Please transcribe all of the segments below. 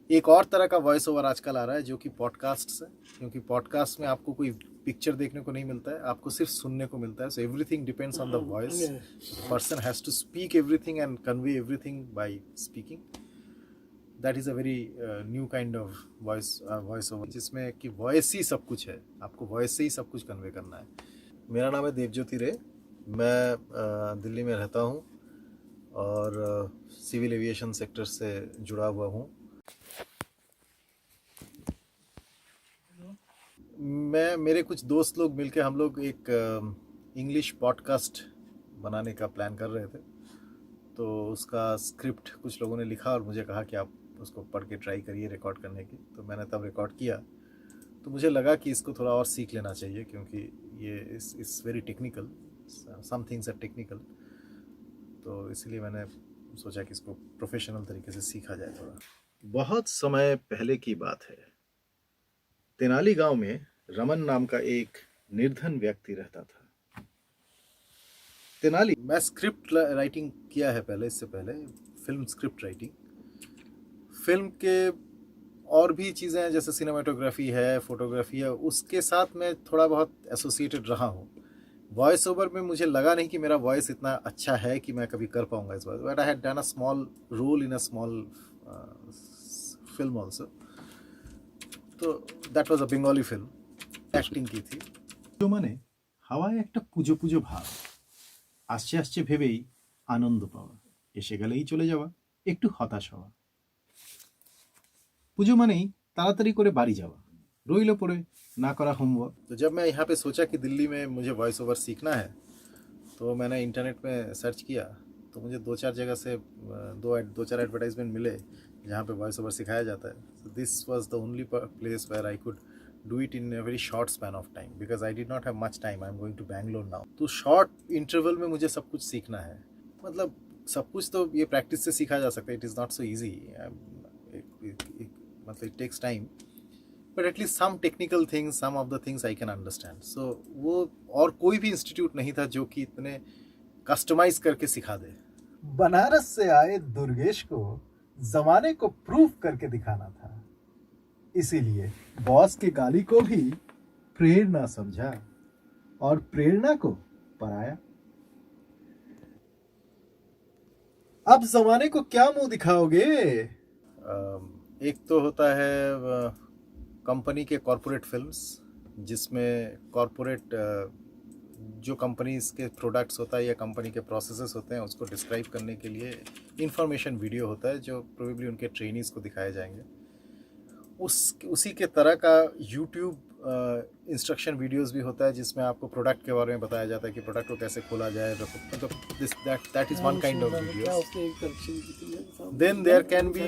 एक और तरह का वॉइस ओवर आजकल आ रहा है जो कि पॉडकास्ट है, क्योंकि पॉडकास्ट में आपको कोई पिक्चर देखने को नहीं मिलता है, आपको सिर्फ सुनने को मिलता है. So everything depends on the voice. Person has to speak everything and convey everything by speaking. That is a very new kind of voice over, जिसमें कि वॉइस ही सब कुछ है, आपको वॉइस से ही सब कुछ कन्वे करना है. मेरा नाम है देवज्योति रे. मैं दिल्ली में रहता हूँ और सिविल एविएशन सेक्टर से जुड़ा हुआ हूँ. मेरे कुछ दोस्त लोग मिलके हम लोग एक इंग्लिश पॉडकास्ट बनाने का प्लान कर रहे थे. तो उसका स्क्रिप्ट कुछ लोगों ने लिखा और मुझे कहा कि आप उसको पढ़ के ट्राई करिए रिकॉर्ड करने की. तो मैंने तब रिकॉर्ड किया. तो मुझे लगा कि इसको थोड़ा और सीख लेना चाहिए, क्योंकि ये is very technical, some things are technical. तो इसलिए मैंने सोचा कि इसको प्रोफेशनल तरीके से सीखा जाए थोड़ा. बहुत समय पहले की बात है. तेनाली गांव में रमन नाम का एक निर्धन व्यक्ति रहता था. तेनाली, मैं स्क्रिप्ट राइटिंग किया है पहले, इससे पहले फिल्म स्क्रिप्ट राइटिंग. फिल्म के और भी चीज़ें हैं जैसे सिनेमाटोग्राफी है, फोटोग्राफी है, उसके साथ मैं थोड़ा बहुत एसोसिएटेड रहा हूँ. वॉइस ओवर में मुझे लगा नहीं कि मेरा वॉइस इतना अच्छा है कि मैं कभी कर पाऊंगा इस बार. But I had done a small role in a small film also. तो that was a Bengali film. Acting की थी. তো মানে হাওয়ায় একটা পুজো পুজো ভাব, আসছে আসছে ভেবেই আনন্দ পাওয়া, এসে গেলেই চলে যাওয়া, একটু হতাশ হওয়া। পুজো মানেই তাড়াতাড়ি করে বাড়ি যাওয়া, রইল পড়ে না করা হোমওয়ার্ক। तो जब मैं यहाँ पे सोचा कि दिल्ली में मुझे वॉइस ओवर सीखना है, तो मैंने इंटरनेट में सर्च किया. तो मुझे दो चार जगह से दो चार एडवर्टाइजमेंट मिले जहाँ पे वॉइस ओवर सिखाया जाता है. So this was the only place where I could do it in a very short span of time, because I did not have much time. I'm going to Bangalore now. तो short interval में मुझे सब कुछ सीखना है. मतलब सब कुछ तो ये प्रैक्टिस से सीखा जा सकता है. It is not so easy. मतलब it takes time. But at least some technical things, some of the things I can understand. So वो और कोई भी इंस्टीट्यूट नहीं था जो कि इतने कस्टमाइज करके सिखा दे. बनारस से आए दुर्गेश को जमाने को प्रूफ करके दिखाना था, इसीलिए बॉस के गाली को भी प्रेरणा समझा और प्रेरणा को पराया. अब जमाने को क्या मुंह दिखाओगे? एक तो होता है कंपनी के कॉरपोरेट फिल्म्स, जिसमें कॉरपोरेट जो कंपनीज के प्रोडक्ट्स होता है या कंपनी के प्रोसेसेस होते हैं उसको डिस्क्राइब करने के लिए इंफॉर्मेशन वीडियो होता है जो प्रोबेबली उनके ट्रेनीज को दिखाए जाएंगे. उसी के तरह का यूट्यूब इंस्ट्रक्शन वीडियोस भी होता है जिसमें आपको प्रोडक्ट के बारे में बताया जाता है कि प्रोडक्ट को कैसे खोला जाए. मतलब that is one kind of video. Then there can be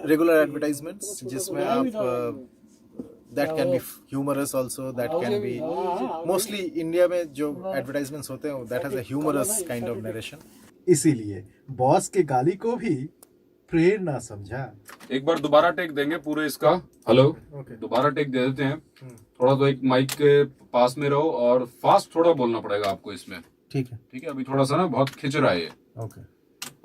regular advertisements जिसमें आप that can be humorous also. That can be mostly India में जो एडवर्टाइजमेंट्स होते हैं that has a humorous kind of narration. इसीलिए बॉस के गाली को भी प्रेरणा समझा. एक बार दोबारा टेक देंगे पूरे इसका. हेलो, दोबारा टेक दे देते हैं. थोड़ा तो एक माइक के पास में रहो और फास्ट थोड़ा बोलना पड़ेगा आपको इसमें. ठीक है, ठीक है. अभी थोड़ा सा ना बहुत खिंच रहा है ये. ओके.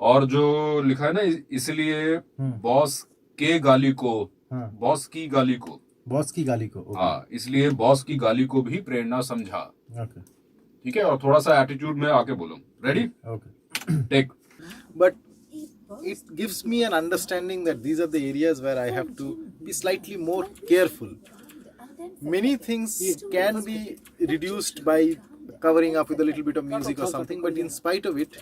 और जो लिखा है ना, इसलिए बॉस के गाली को, बॉस की गाली को, बॉस की गाली को. हाँ, इसलिए बॉस की गाली को भी प्रेरणा समझा. ओके, ठीक है. और थोड़ा सा एटीट्यूड में आके बोलो. Ready? Okay. Take. But it gives me an understanding that these are the areas where I have to be slightly more careful. Many things can be reduced by covering up with a little bit of music or something, but in spite of it,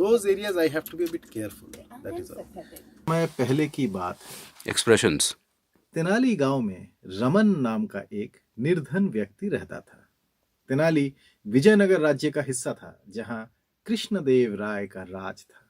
those areas I have to be a bit careful. That is all. मैं पहले की बात है. Expressions. Tenali गांव में रमन नाम का एक निर्धन व्यक्ति रहता था. तेनाली विजयनगर राज्य का हिस्सा था जहां कृष्णदेव राय का राज था.